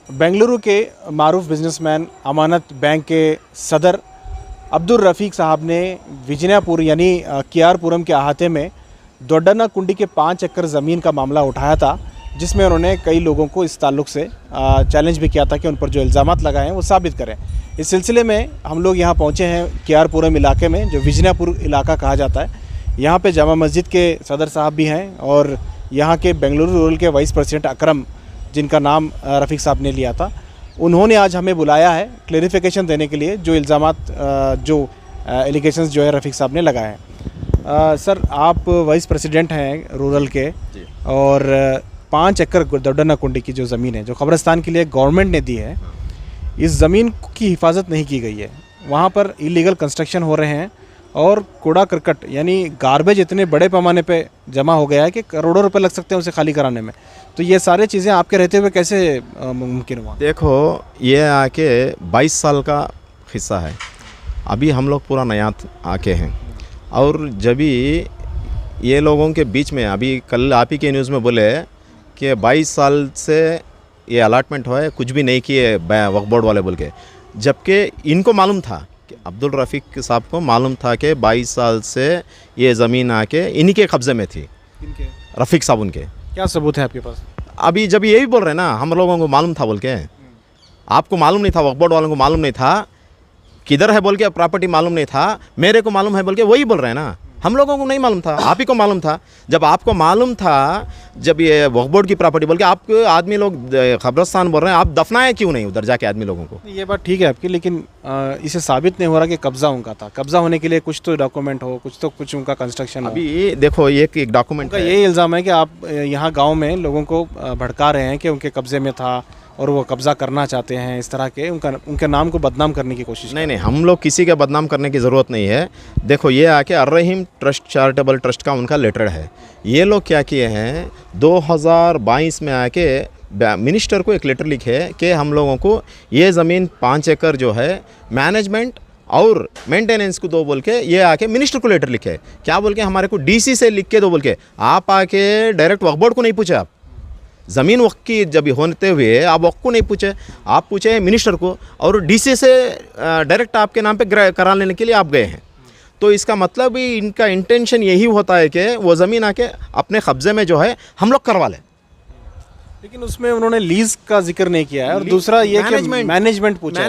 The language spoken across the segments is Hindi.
बेंगलुरु के मारूफ बिजनेसमैन अमानत बैंक के सदर अब्दुल रफ़ीक साहब ने विजयपुर यानी केआरपुरम के अहाते में दोड्डना कुंडी के 5 एकड़ ज़मीन का मामला उठाया था, जिसमें उन्होंने कई लोगों को इस ताल्लुक़ से चैलेंज भी किया था कि उन पर जो इल्ज़ामात लगाए हैं वो साबित करें। इस सिलसिले में हम लोग यहाँ पहुँचे हैं केआरपुरम इलाके में, जो विजयपुर इलाका कहा जाता है। यहाँ पे जामा मस्जिद के सदर साहब भी हैं और यहाँ के बेंगलुरु रूरल के वाइस प्रेसिडेंट अकरम, जिनका नाम रफ़ीक साहब ने लिया था, उन्होंने आज हमें बुलाया है क्लेरिफिकेशन देने के लिए जो इल्ज़ामात जो एलिगेशंस जो है रफ़ीक साहब ने लगाए हैं। सर, आप वाइस प्रेसिडेंट हैं रूरल के और 5 एकड़ दोड्डना कुंडी की जो ज़मीन है जो कब्रिस्तान के लिए गवर्नमेंट ने दी है, इस ज़मीन की हिफाजत नहीं की गई है। वहाँ पर इलीगल कंस्ट्रक्शन हो रहे हैं और कूड़ा करकट यानी गार्बेज इतने बड़े पैमाने पे जमा हो गया है कि करोड़ों रुपए लग सकते हैं उसे खाली कराने में। तो ये सारे चीज़ें आपके रहते हुए कैसे मुमकिन हुआ? देखो, ये आके 22 साल का हिस्सा है। अभी हम लोग पूरा नया आके हैं और जब भी ये लोगों के बीच में अभी कल आप ही के न्यूज़ में बोले कि 22 साल से ये अलॉटमेंट हुआ है, कुछ भी नहीं किए वक्फ बोर्ड वाले बोल के, जबकि इनको मालूम था कि अब्दुल रफ़ीक साहब को मालूम था कि 22 साल से ये ज़मीन आके इन्हीं के कब्ज़े में थी। रफ़ीक साहब उनके क्या सबूत है आपके पास? अभी जब यही बोल रहे हैं ना, हम लोगों को मालूम था बोल के, आपको मालूम नहीं था, वक्फ बोर्ड वालों को मालूम नहीं था, किधर है बोल के प्रॉपर्टी मालूम नहीं था, मेरे को मालूम है बोल के वही बोल रहे हैं ना। हम लोगों को नहीं मालूम था, आप ही को मालूम था। जब आपको मालूम था, जब ये वक्फ बोर्ड की प्रॉपर्टी बोल के आपको आदमी लोग कब्रिस्तान बोल रहे हैं, आप दफनाए क्यों नहीं उधर जाके आदमी लोगों को? ये बात ठीक है आपकी, लेकिन इसे साबित नहीं हो रहा कि कब्जा उनका था। कब्जा होने के लिए कुछ तो डॉक्यूमेंट हो, कुछ उनका कंस्ट्रक्शन हो। अभी देखो, एक डॉक्यूमेंट का यही इल्ज़ाम है कि आप यहाँ गाँव में लोगों को भड़का रहे हैं कि उनके कब्जे में था और वो कब्ज़ा करना चाहते हैं, इस तरह के उनके नाम को बदनाम करने की कोशिश। नहीं, हम लोग किसी के बदनाम करने की ज़रूरत नहीं है। देखो, ये आके अर्रहीम ट्रस्ट चैरिटेबल ट्रस्ट का उनका लेटर है। ये लोग क्या किए हैं, 2022 में आके मिनिस्टर को एक लेटर लिखे कि हम लोगों को ये ज़मीन 5 एकड़ जो है मैनेजमेंट और मेंटेनेंस को दो बोल के, ये आके मिनिस्टर को लेटर लिखे। क्या बोल के, हमारे को डीसी से लिख के दो बोल के। आप आके डायरेक्ट वक्फ बोर्ड को नहीं पूछे, आप ज़मीन वक्त की जब होते हुए आप वक्त को नहीं पूछे, आप पूछे मिनिस्टर को और डीसी से डायरेक्ट आपके नाम पे करा लेने के लिए आप गए हैं। तो इसका मतलब ही इनका इंटेंशन यही होता है कि वो ज़मीन आके अपने कब्ज़े में जो है हम लोग करवा लें। लेकिन उसमें उन्होंने लीज का जिक्र नहीं किया है। और दूसरा ये कि मैनेजमेंट पूछा,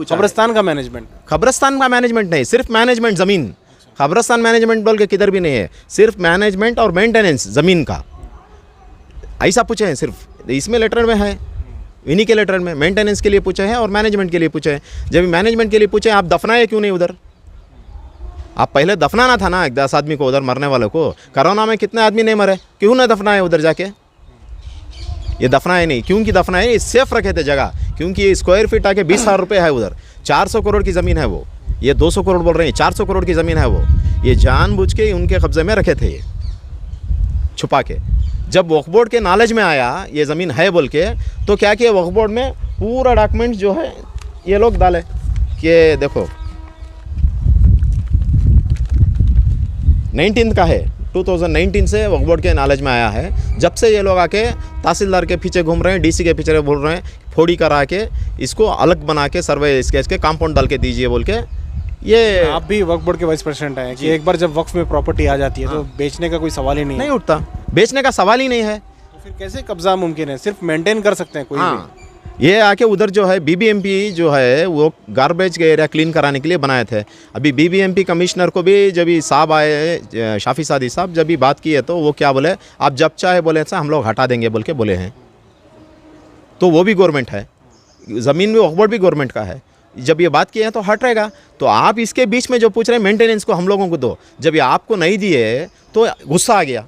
कब्रिस्तान का मैनेजमेंट नहीं, सिर्फ मैनेजमेंट ज़मीन। कब्रिस्तान मैनेजमेंट बोल के किधर भी नहीं है, सिर्फ मैनेजमेंट और मेंटेनेंस ज़मीन का ऐसा पूछे हैं। सिर्फ इसमें लेटर में है, इन्हीं के लेटर में मेंटेनेंस के लिए पूछे हैं और मैनेजमेंट के लिए पूछे हैं। जब मैनेजमेंट के लिए पूछे, आप दफनाए क्यों नहीं उधर? आप पहले दफनाना था ना 10 आदमी को, उधर मरने वालों को। कोरोना में कितने आदमी नहीं मरे, क्यों ना दफनाए उधर जाके? ये दफनाए नहीं, क्योंकि दफनाए सेफ रखे थे जगह, क्योंकि ये स्क्वायर फीट आके 20,000 रुपये है उधर। 400 करोड़ की ज़मीन है वो, ये 200 करोड़ बोल रहे हैं, 400 करोड़ की ज़मीन है वो। ये जानबूझ के उनके कब्जे में रखे थे, ये छुपा के। जब वक्फ बोर्ड के नॉलेज में आया ये ज़मीन है बोल के, तो क्या किया, वक्फ बोर्ड में पूरा डॉक्यूमेंट जो है ये लोग डाले कि देखो 19 का है, 2019 से वक्फ बोर्ड के नॉलेज में आया है। जब से ये लोग आके तहसीलदार के पीछे घूम रहे हैं, डीसी के पीछे बोल रहे हैं, फोड़ी करा के इसको अलग बना के सर्वे इसके कंपाउंड डाल के दीजिए बोल के। ये आप भी वक्फ बोर्ड के वाइस प्रेसिडेंट हैं कि एक बार जब वक्फ में प्रॉपर्टी आ जाती है तो बेचने का कोई सवाल ही नहीं उठता, बेचने का सवाल ही नहीं है। तो फिर कैसे कब्जा मुमकिन है? सिर्फ मेंटेन कर सकते हैं कोई भी। ये आके उधर जो है बीबीएमपी जो है वो गार्बेज के एरिया क्लीन कराने के लिए बनाए थे। अभी बीबीएमपी कमिश्नर को भी जब साहब आए, शाफी सादी साहब, जब भी बात की है तो वो क्या बोले, आप जब चाहे बोले था हम लोग हटा देंगे बोल के बोले हैं। तो वो भी गवर्नमेंट है, ज़मीन में वक्फ बोर्ड भी गवर्नमेंट का है। जब ये बात की है तो हट रहेगा। तो आप इसके बीच में जो पूछ रहे हैं मेंटेनेंस को हम लोगों को दो, जब ये आपको नहीं दिए तो गुस्सा आ गया,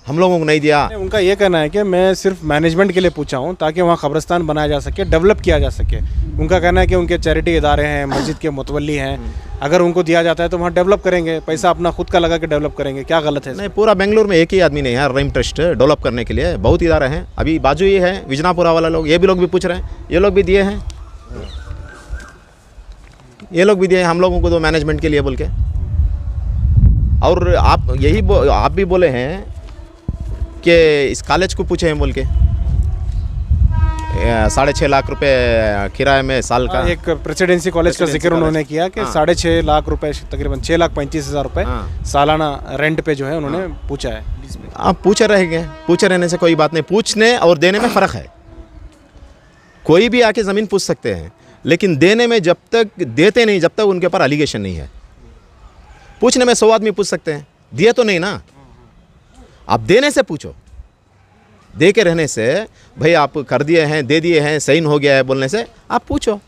हम लोगों को नहीं दिया। उनका ये कहना है कि मैं सिर्फ मैनेजमेंट के लिए पूछा हूँ ताकि वहाँ कब्रिस्तान बनाया जा सके, डेवलप किया जा सके। उनका कहना है कि उनके चैरिटी इदारे हैं, मस्जिद के मुतवल्ली हैं, अगर उनको दिया जाता है तो वहाँ डेवलप करेंगे, पैसा अपना खुद का लगा के डेवलप करेंगे। क्या गलत है? नहीं, पूरा बेंगलुरु में एक ही आदमी नहीं है अर्रहीम ट्रस्ट डेवलप करने के लिए, बहुत इदारे हैं। अभी बाजू ये है विजनापुरा वाला लोग, ये भी लोग भी पूछ रहे हैं, ये लोग भी दिए हैं, ये लोग भी दिए हम लोगों को दो मैनेजमेंट के लिए बोल के। और आप आप भी बोले हैं कि इस कॉलेज को पूछे हैं बोल के। 6.5 लाख रुपए किराए में साल का। एक प्रेसिडेंसी कॉलेज का जिक्र उन्होंने किया कि 6.5 लाख रुपए, तकरीबन 6,35,000 रुपए सालाना रेंट पे जो है उन्होंने पूछा है। आप पूछे रहेंगे, पूछे रहने से कोई बात नहीं, पूछने और देने में फ़र्क है। कोई भी आके ज़मीन पूछ सकते हैं, लेकिन देने में जब तक देते नहीं, जब तक उनके ऊपर एलिगेशन नहीं है। पूछने में 100 आदमी पूछ सकते हैं, दिए तो नहीं ना। आप देने से पूछो, दे के रहने से, भाई आप कर दिए हैं, दे दिए हैं, साइन हो गया है बोलने से आप पूछो।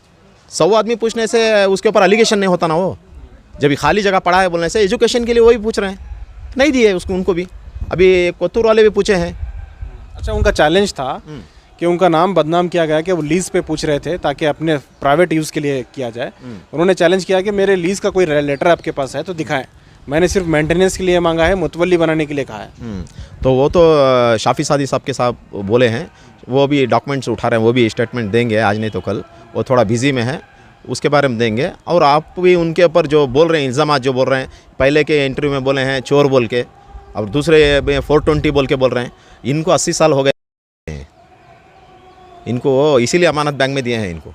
100 आदमी पूछने से उसके ऊपर एलिगेशन नहीं होता ना। वो जब भी खाली जगह पड़ा है बोलने से, एजुकेशन के लिए वही पूछ रहे हैं, नहीं दिए उसको, उनको भी। अभी कोतूर वाले भी पूछे हैं। अच्छा, उनका चैलेंज था कि उनका नाम बदनाम किया गया कि वो लीज़ पे पूछ रहे थे ताकि अपने प्राइवेट यूज़ के लिए किया जाए। उन्होंने चैलेंज किया कि मेरे लीज़ का कोई लेटर आपके पास है तो दिखाएं, मैंने सिर्फ मेंटेनेंस के लिए मांगा है, मुतवल्ली बनाने के लिए कहा है। तो वो तो शाफी सादी साहब के साथ बोले हैं, वो भी डॉक्यूमेंट्स उठा रहे हैं, वो भी स्टेटमेंट देंगे आज नहीं तो कल। वो थोड़ा बिजी में है, उसके बारे में देंगे। और आप भी उनके ऊपर जो बोल रहे हैं, इल्ज़ाम जो बोल रहे हैं, पहले के इंटरव्यू में बोले हैं चोर बोल के, और दूसरे 420 बोल के बोल रहे हैं। इनको 80 साल हो गए, इनको इसीलिए अमानत बैंक में दिए हैं। इनको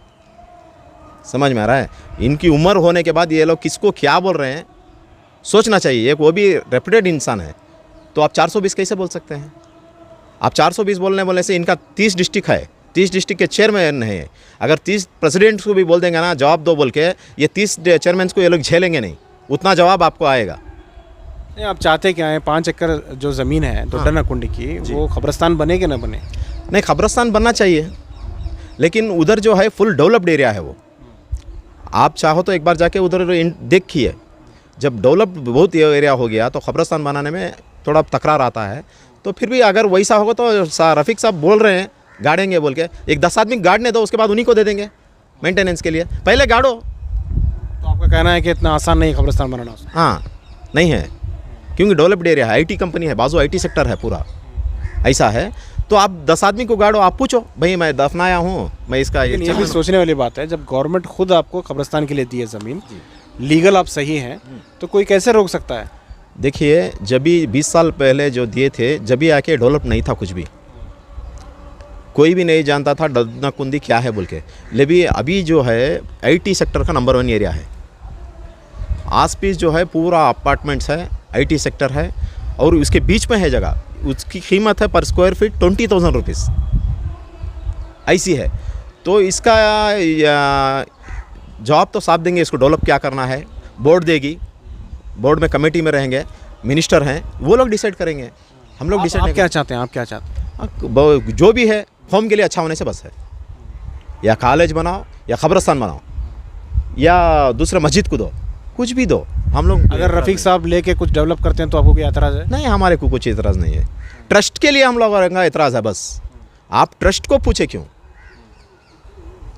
समझ में आ रहा है, इनकी उम्र होने के बाद ये लोग किसको क्या बोल रहे हैं सोचना चाहिए। एक वो भी रेपुटेड इंसान है, तो आप 420 कैसे बोल सकते हैं? आप 420 बोलने से इनका 30 डिस्ट्रिक्ट है, 30 डिस्ट्रिक्ट के चेयरमैन है। अगर 30 प्रेसिडेंट को भी बोल देंगे ना जवाब दो बोल के, ये 30 चेयरमैन को ये लोग झेलेंगे नहीं, उतना जवाब आपको आएगा। नहीं, आप चाहते क्या है? 5 एकड़ जो ज़मीन है दोड्डना कुंडी की, वो कब्रिस्तान बने कि ना बने? नहीं, कब्रिस्तान बनना चाहिए, लेकिन उधर जो है फुल डेवलप्ड एरिया है। वो आप चाहो तो एक बार जाके उधर देखिए। जब डेवलप बहुत एरिया हो गया तो कब्रिस्तान बनाने में थोड़ा तकरार आता है। तो फिर भी अगर वैसा होगा तो रफ़ीक साहब बोल रहे हैं गाड़ेंगे बोल के, एक 10 आदमी गाड़ने दो, उसके बाद उन्हीं को दे देंगे मेंटेनेंस के लिए, पहले गाड़ो। तो आपका कहना है कि इतना आसान नहीं कब्रिस्तान बनाना? हाँ, नहीं है, क्योंकि डेवलप्ड एरिया है, IT कंपनी है, बाजू IT सेक्टर है पूरा, ऐसा है। तो आप 10 आदमी को गाड़ो, आप पूछो भाई मैं दफनाया हूँ, मैं इसका ये भी सोचने वाली बात है, जब गवर्नमेंट खुद आपको कब्रिस्तान के लिए दी है ज़मीन, लीगल आप सही हैं, तो कोई कैसे रोक सकता है? देखिए, जब भी 20 साल पहले जो दिए थे, जब भी आके डेवलप नहीं था कुछ भी, कोई भी नहीं जानता था दोड्डना कुंडी क्या है बोल के। लेकिन अभी जो है IT सेक्टर का नंबर 1 एरिया है। आस-पास जो है पूरा अपार्टमेंट्स है, IT सेक्टर है, और उसके बीच में है जगह, उसकी कीमत है पर स्क्वायर फीट 20,000 रुपीज़, ऐसी है। तो इसका जवाब तो साफ देंगे, इसको डेवलप क्या करना है, बोर्ड देगी, बोर्ड में कमेटी में रहेंगे, मिनिस्टर हैं, वो लोग डिसाइड करेंगे, हम लोग डिसाइड। आप क्या चाहते हैं? आप क्या चाहते हैं? जो भी है कौम के लिए अच्छा होने से बस है। या कॉलेज बनाओ, या कब्रिस्तान बनाओ, या दूसरा मस्जिद को दो, कुछ भी दो। हम लोग अगर रफ़ीक साहब लेके कुछ डेवलप करते हैं तो आपको कोई एतराज़ है? नहीं, हमारे को कुछ एतराज़ नहीं है। ट्रस्ट के लिए हम लोग का एतराज़ है बस। आप ट्रस्ट को पूछे क्यों,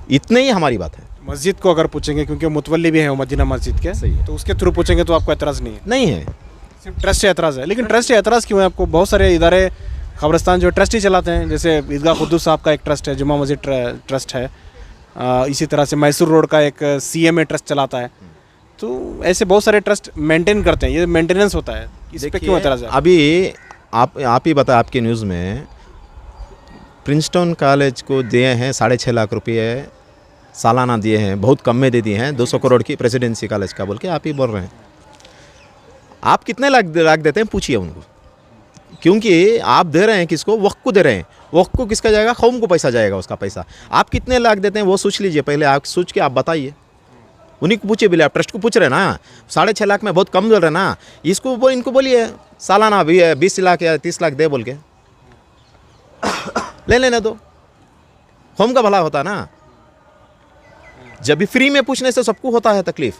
इतने ही हमारी बात है। मस्जिद को अगर पूछेंगे, क्योंकि मुतवल्ली भी है मदीना मस्जिद के, सही है, तो उसके थ्रू पूछेंगे तो आपको एतराज़ नहीं है? नहीं है, सिर्फ ट्रस्ट से एतराज़ है। लेकिन ट्रस्ट से एतराज़ क्यों है आपको? बहुत सारे इदारे कब्रिस्तान जो ट्रस्ट ही चलाते हैं, जैसे ईदगाह कुद्दूस साहब का एक ट्रस्ट है, जुमा मस्जिद ट्रस्ट है, इसी तरह से मैसूर रोड का एक CMA ट्रस्ट चलाता है। तो ऐसे बहुत सारे ट्रस्ट मेंटेन करते हैं, ये मेंटेनेंस होता है, इस पे क्यों एतराज़ है? अभी आप ही बताए, आपकी न्यूज़ में प्रिंसटन कॉलेज को दिए हैं 6.5 लाख रुपये सालाना दिए हैं, बहुत कम में दे दिए हैं, 200 करोड़ की प्रेसिडेंसी कॉलेज का बोल के आप ही बोल रहे हैं। आप कितने लाख देते हैं पूछिए उनको, क्योंकि आप दे रहे हैं किसको? वक्फ को दे रहे हैं। वक्फ को किसका जाएगा? कौम को पैसा जाएगा, उसका पैसा। आप कितने लाख देते हैं वो सोच लीजिए पहले, आप सोच के आप बताइए। उन्हीं को पूछिए, बोले आप ट्रस्ट को पूछ रहे हैं ना, 6.5 लाख में बहुत कम बोल रहे हैं ना, इनको बोलिए सालाना 20 लाख या 30 लाख दे बोल के ले लेने दो, कौम का भला होता है ना। जब भी फ्री में पूछने से सबको होता है तकलीफ।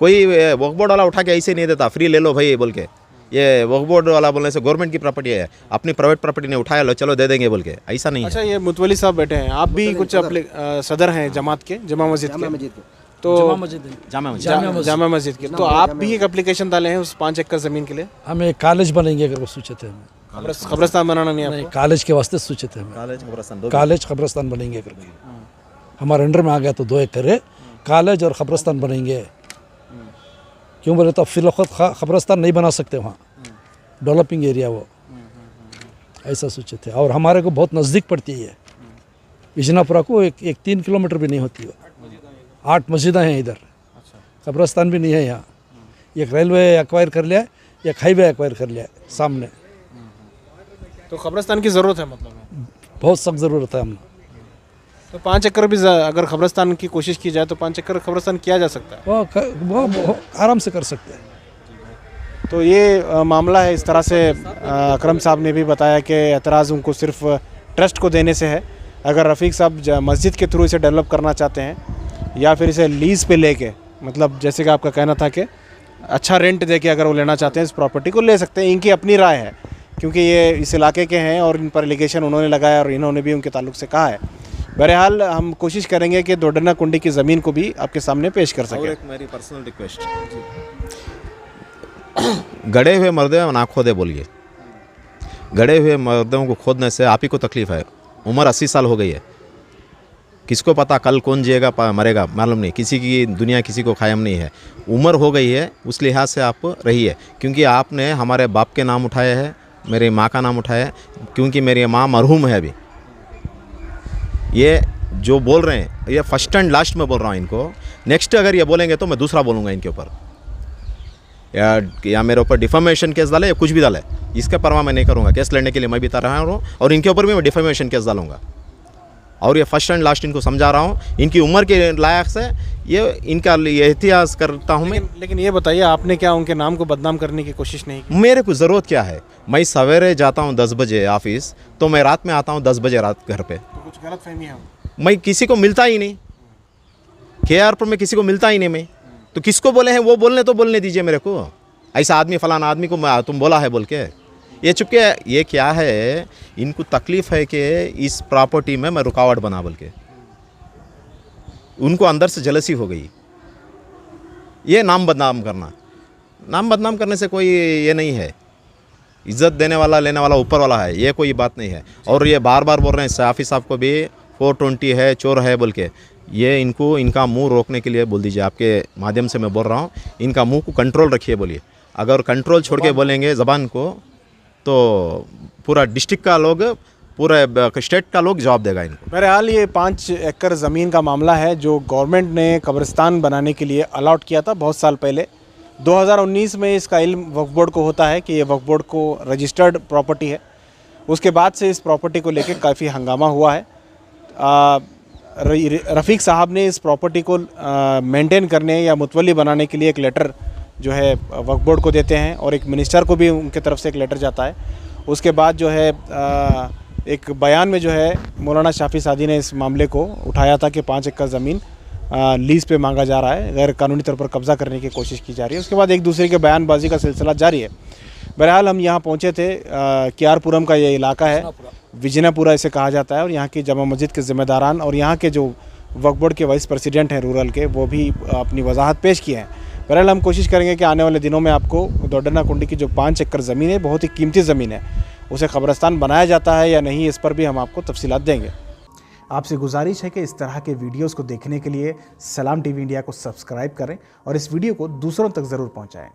कोई वक्फ बोर्ड वाला उठा के ऐसे नहीं देता, फ्री ले लो भाई बोल के। ये वक्फ बोर्ड वाला बोलने से गवर्नमेंट की प्रॉपर्टी है, अपनी प्राइवेट प्रॉपर्टी ने उठाया, लो चलो दे देंगे बोल के, ऐसा नहीं है। अच्छा, ये मुतवली साहब बैठे हैं, आप भी कुछ सदर हैं जमात के, जमा मस्जिद के, तो जामा मस्जिद के, तो आप भी एक एप्लीकेशन डाले हैं उस 5 एकड़ ज़मीन के लिए? हमें कॉलेज बनेंगे अगर वो सोचे थे, हमें कब्रिस्तान बनाना नहीं नहीं, आपको? कॉलेज के वास्ते सोचे थे हमें, कॉलेज कब्रिस्तान बनेंगे करके। हमारे अंडर में आ गया तो 2 एकड़ है, कॉलेज और कब्रिस्तान बनेंगे। क्यों बोले तो फिल वक्त कब्रिस्तान नहीं बना सकते, वहाँ डेवलपिंग एरिया वो, ऐसा सोचे थे। और हमारे को बहुत नज़दीक पड़ती है विजनापुरा को, एक 3 किलोमीटर भी नहीं होती है। 8 मस्जिदें हैं इधर, कब्रस्तान भी नहीं है यहाँ। एक रेलवे एक्वायर कर लिया, एक हाईवे एक्वायर कर लिया सामने। तो कब्रिस्तान की ज़रूरत है, मतलब है बहुत सख्त ज़रूरत है हमने। तो 5 एकड़ भी अगर कब्रिस्तान की कोशिश की जाए तो 5 एकड़ कब्रिस्तान किया जा सकता है। वो आराम से कर सकते हैं। तो ये मामला है। इस तरह से अकरम साहब ने भी बताया कि एतराज़ उनको सिर्फ ट्रस्ट को देने से है। अगर रफ़ीक साहब मस्जिद के थ्रू इसे डेवलप करना चाहते हैं या फिर इसे लीज़ पे लेके, मतलब जैसे कि आपका कहना था कि अच्छा रेंट दे के अगर वो लेना चाहते हैं इस प्रॉपर्टी को ले सकते हैं। इनकी अपनी राय है, क्योंकि ये इस इलाके के हैं और इन पर एलिगेशन उन्होंने लगाया और इन्होंने भी उनके ताल्लुक से कहा है। बहरहाल हम कोशिश करेंगे कि दोडरना कुंडी की ज़मीन को भी आपके सामने पेश कर और सकें। एक मेरी पर्सनल रिक्वेस्ट, गड़े हुए मर्दे ना खोदे बोलिए। गड़े हुए मर्दों को खोदने से आप ही को तकलीफ़ है। उम्र 80 साल हो गई है, किसको पता कल कौन जिएगा मरेगा मालूम नहीं। किसी की दुनिया किसी को कायम नहीं है। उम्र हो गई है, उस लिहाज से आप रहिए। क्योंकि आपने हमारे बाप के नाम उठाए हैं, मेरी माँ का नाम उठाया है, क्योंकि मेरी माँ मरहूम है अभी। ये जो बोल रहे हैं ये फर्स्ट एंड लास्ट में बोल रहा हूँ इनको। नेक्स्ट अगर ये बोलेंगे तो मैं दूसरा बोलूँगा इनके ऊपर, या मेरे ऊपर डिफेमेशन केस डाले या कुछ भी डाले, इसका परवाह मैं नहीं करूँगा। केस लड़ने के लिए मैं भी तैयार हूँ और इनके ऊपर भी मैं डिफेमेशन केस डालूंगा। और ये फर्स्ट एंड लास्ट इनको समझा रहा हूँ। इनकी उम्र के लायक से ये इनका एहतियाज करता हूँ मैं। लेकिन ये बताइए, आपने क्या उनके नाम को बदनाम करने की कोशिश नहीं की? मेरे को ज़रूरत क्या है? मैं सवेरे जाता हूँ 10 बजे ऑफिस, तो मैं रात में आता हूँ 10 बजे रात घर पे। तो कुछ गलत फहमी है? मैं किसी को मिलता ही नहीं, KR पर मैं किसी को मिलता ही नहीं। मैं तो किसको बोले हैं वो बोलने तो बोलने दीजिए मेरे को। ऐसा आदमी फलाना आदमी को तुम बोला है बोल के ये चुपके। ये क्या है, इनको तकलीफ़ है कि इस प्रॉपर्टी में मैं रुकावट बना बोल के। उनको अंदर से जलसी हो गई। ये नाम बदनाम करने से कोई ये नहीं है। इज़्ज़त देने वाला लेने वाला ऊपर वाला है, ये कोई बात नहीं है। और ये बार बार बोल रहे हैं साफ़ी साहब को भी 420 है, चोर है बोल के। ये इनको इनका मुंह रोकने के लिए बोल दीजिए। आपके माध्यम से मैं बोल रहा हूँ, इनका मुंह को कंट्रोल रखिए बोलिए। अगर कंट्रोल छोड़ के बोलेंगे ज़बान को तो पूरा डिस्ट्रिक्ट का लोग, पूरे स्टेट का लोग जवाब देगा इनको। बहरहाल ये 5 एकड़ ज़मीन का मामला है जो गवर्नमेंट ने कब्रिस्तान बनाने के लिए अलॉट किया था बहुत साल पहले। 2019 में इसका इल्म वक्फ बोर्ड को होता है कि ये वक्फ बोर्ड को रजिस्टर्ड प्रॉपर्टी है। उसके बाद से इस प्रॉपर्टी को लेकर काफ़ी हंगामा हुआ है। रफ़ीक साहब ने इस प्रॉपर्टी को मेंटेन करने या मुतवली बनाने के लिए एक लेटर जो है वक्फ बोर्ड को देते हैं और एक मिनिस्टर को भी उनके तरफ से एक लेटर जाता है। उसके बाद जो है एक बयान में जो है मौलाना शाफी सादी ने इस मामले को उठाया था कि 5 एकड़ ज़मीन लीज़ पे मांगा जा रहा है, गैर कानूनी तौर पर कब्ज़ा करने की कोशिश की जा रही है। उसके बाद एक दूसरे के बयानबाजी का सिलसिला जारी है। बहरहाल हम यहाँ पहुँचे थे। KR पुरम का ये इलाका है, विजनापुरा इसे कहा जाता है। और यहाँ की जमा मस्जिद के ज़िम्मेदारान और यहाँ के जो वक्फ बोर्ड के वाइस प्रेसिडेंट हैं रूरल के, वो भी अपनी वजाहत पेश किए हैं। बहरहाल हम कोशिश करेंगे कि आने वाले दिनों में आपको दोडरना कुंडी की जो 5 एकड़ ज़मीन है, बहुत ही कीमती ज़मीन है, उसे कब्रिस्तान बनाया जाता है या नहीं, इस पर भी हम आपको तफसीलात देंगे। आपसे गुजारिश है कि इस तरह के वीडियोस को देखने के लिए सलाम TV इंडिया को सब्सक्राइब करें और इस वीडियो को दूसरों तक ज़रूर पहुंचाएं।